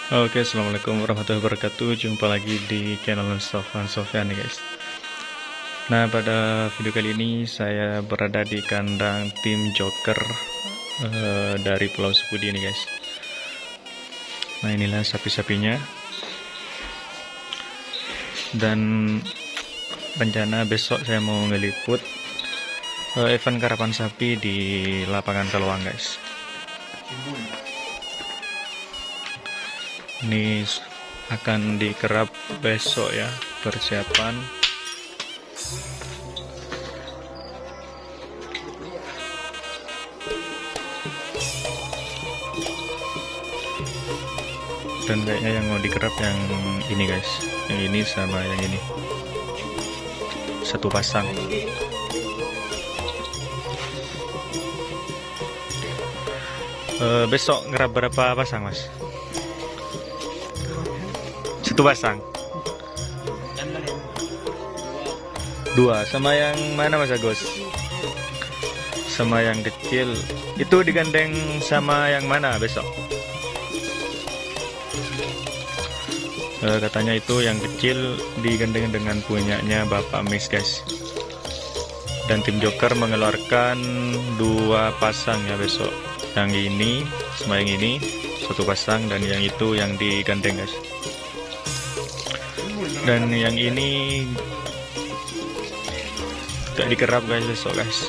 Oke, assalamualaikum warahmatullahi wabarakatuh. Jumpa lagi di channel Sofyan nih guys. Nah, pada video kali ini saya berada di kandang tim Joker dari Pulau Sepudi nih guys. Nah, inilah sapi-sapinya. Dan rencana besok saya mau ngeliput event karapan sapi di lapangan Keluang guys. Ini akan dikerap besok ya, persiapan. Dan kayaknya yang mau dikerap yang ini guys, yang ini sama yang ini, satu pasang. Besok ngerap berapa pasang mas? Satu pasang. Dua. Sama yang mana mas Agus? Sama yang kecil. Itu digandeng sama yang mana besok? Katanya itu yang kecil digandeng dengan punyanya Bapak Mix guys. Dan tim Joker mengeluarkan dua pasang ya besok. Yang ini sama yang ini satu pasang, dan yang itu yang digandeng guys. Dan yang ini tidak dikerap guys besok guys.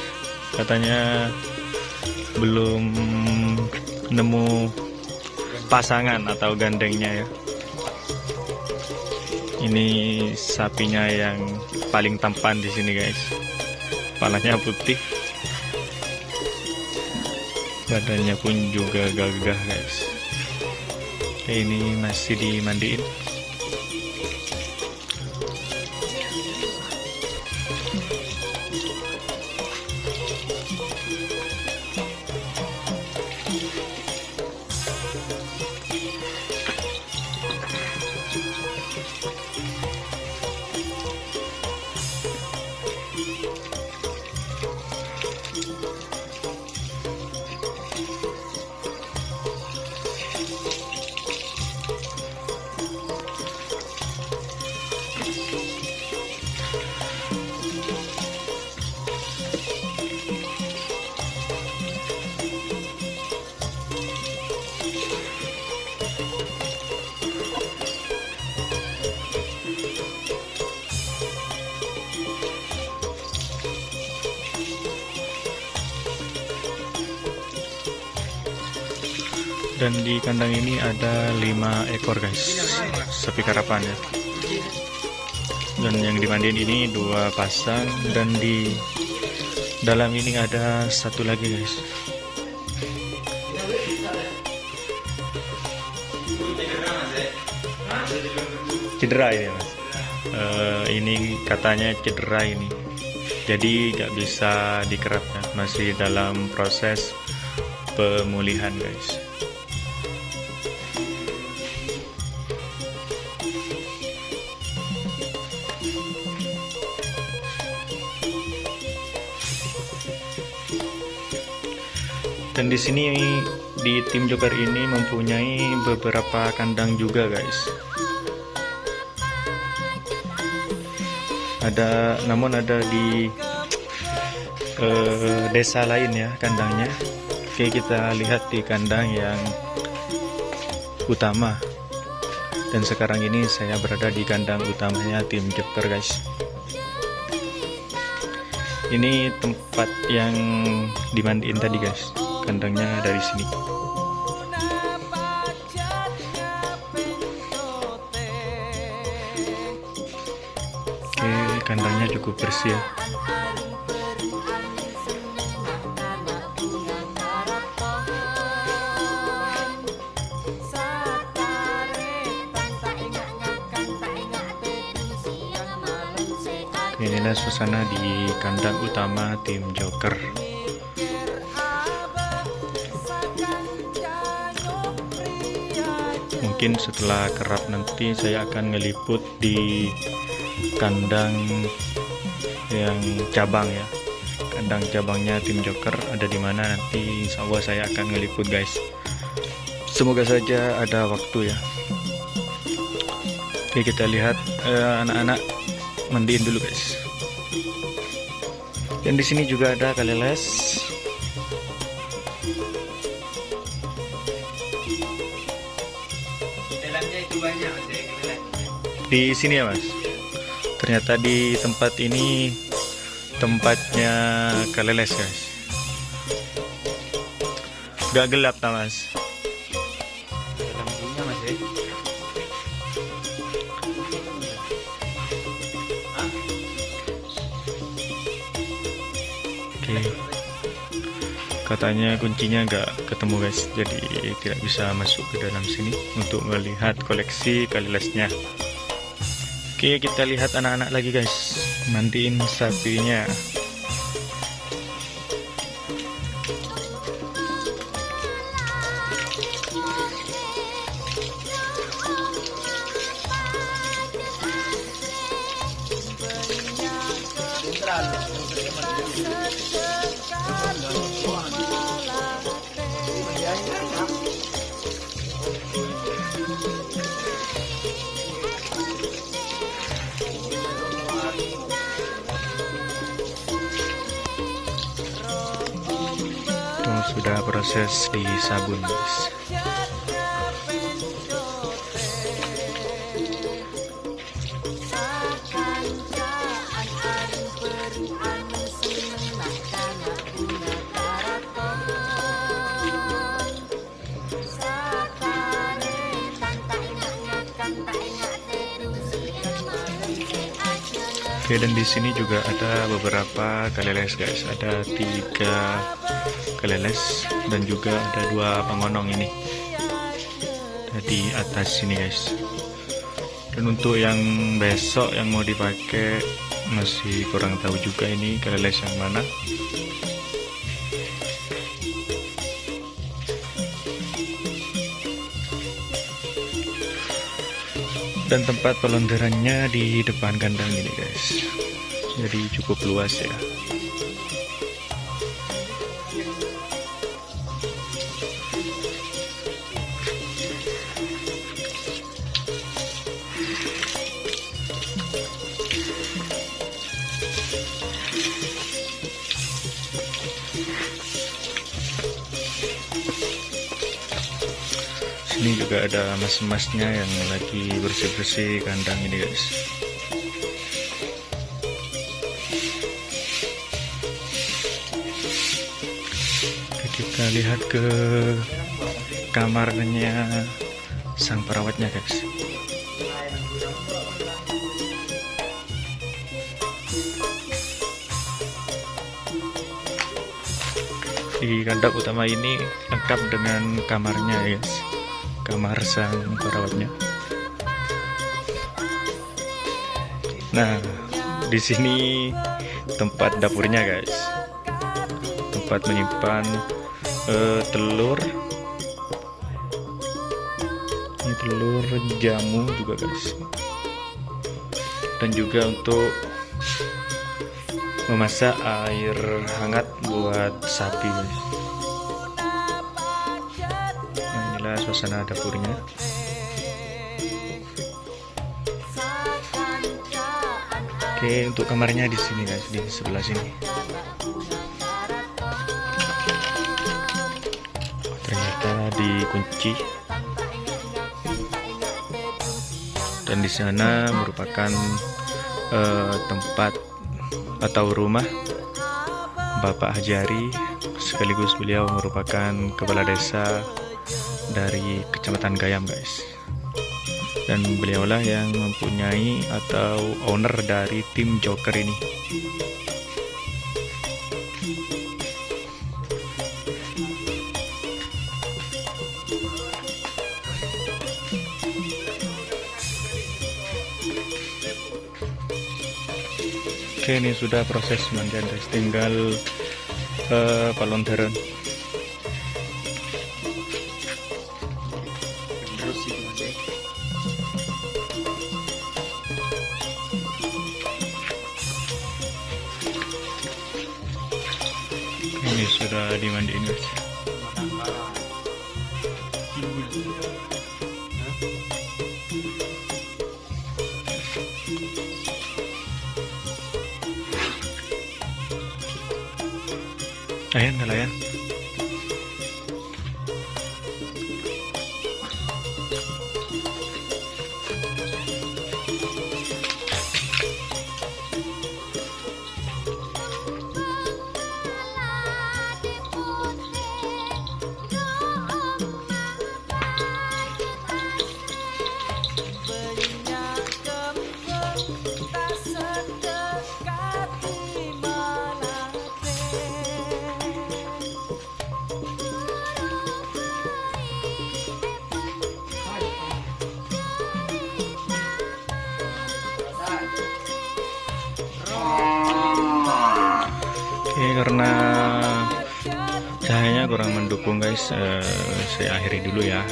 Katanya belum nemu pasangan atau gandengnya ya. Ini sapinya yang paling tampan di sini guys. Kepalanya putih, badannya pun juga gagah guys. Ini masih dimandiin. Dan di kandang ini ada 5 ekor guys, sapi karapan ya. Dan yang dimandiin ini 2 pasang, dan di dalam ini ada satu lagi guys. Cedera ini mas. Ini katanya cedera ini, jadi nggak bisa dikerap ya. Masih dalam proses pemulihan guys. Dan di sini di tim Joker ini mempunyai beberapa kandang juga guys. Namun ada di desa lain ya kandangnya. Oke, kita lihat di kandang yang utama. Dan sekarang ini saya berada di kandang utamanya tim Joker guys. Ini tempat yang dimandiin tadi guys. Kandangnya dari sini. Oke, kandangnya cukup bersih ya. Inilah suasana di kandang utama tim Joker. Mungkin setelah kerap nanti saya akan ngeliput di kandang yang cabang ya. Kandang cabangnya tim Joker ada di mana nanti, insya Allah saya akan ngeliput guys. Semoga saja ada waktu ya. Oke, kita lihat anak-anak mandiin dulu guys. Dan di sini juga ada kali les. Di sini ya mas. Ternyata di tempat ini tempatnya kali les guys. Gak gelap tak mas? Oke. Katanya kuncinya nggak ketemu guys, jadi tidak bisa masuk ke dalam sini untuk melihat koleksi kali lesnya. Oke, kita lihat anak-anak lagi guys, mandiin sapinya. Sudah proses di sabun guys. Oke, dan di sini juga ada beberapa kali les guys. Ada 3 kali les dan juga ada 2 pengonong ini. Ada di atas sini guys. Dan untuk yang besok yang mau dipakai masih kurang tahu juga ini kali les yang mana. Dan tempat pelontarannya di depan kandang ini guys, jadi cukup luas ya. Ini juga ada mas-masnya yang lagi bersih-bersih kandang ini guys. Oke, kita lihat ke kamarnya sang perawatnya guys. Di kandang utama ini lengkap dengan kamarnya guys. Kamar sang perawatnya. Nah, di sini tempat dapurnya guys. Tempat menyimpan telur. Ini telur jamu juga guys. Dan juga untuk memasak air hangat buat sapi guys. Suasana dapurnya. Oke, untuk kamarnya di sini guys, di sebelah sini. Ternyata dikunci. Dan di sana merupakan tempat atau rumah Bapak Hajari, sekaligus beliau merupakan kepala desa dari Kecamatan Gayam guys. Dan beliaulah yang mempunyai atau owner dari tim Joker ini. Oke, ini sudah proses mandian guys, tinggal pelontaran. Ini sudah dimandiin guys. Ayan, nelayan. Oke, karena cahayanya kurang mendukung guys, saya akhiri dulu ya.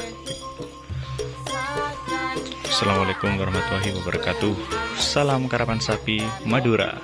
Assalamualaikum warahmatullahi wabarakatuh. Salam karapan sapi Madura.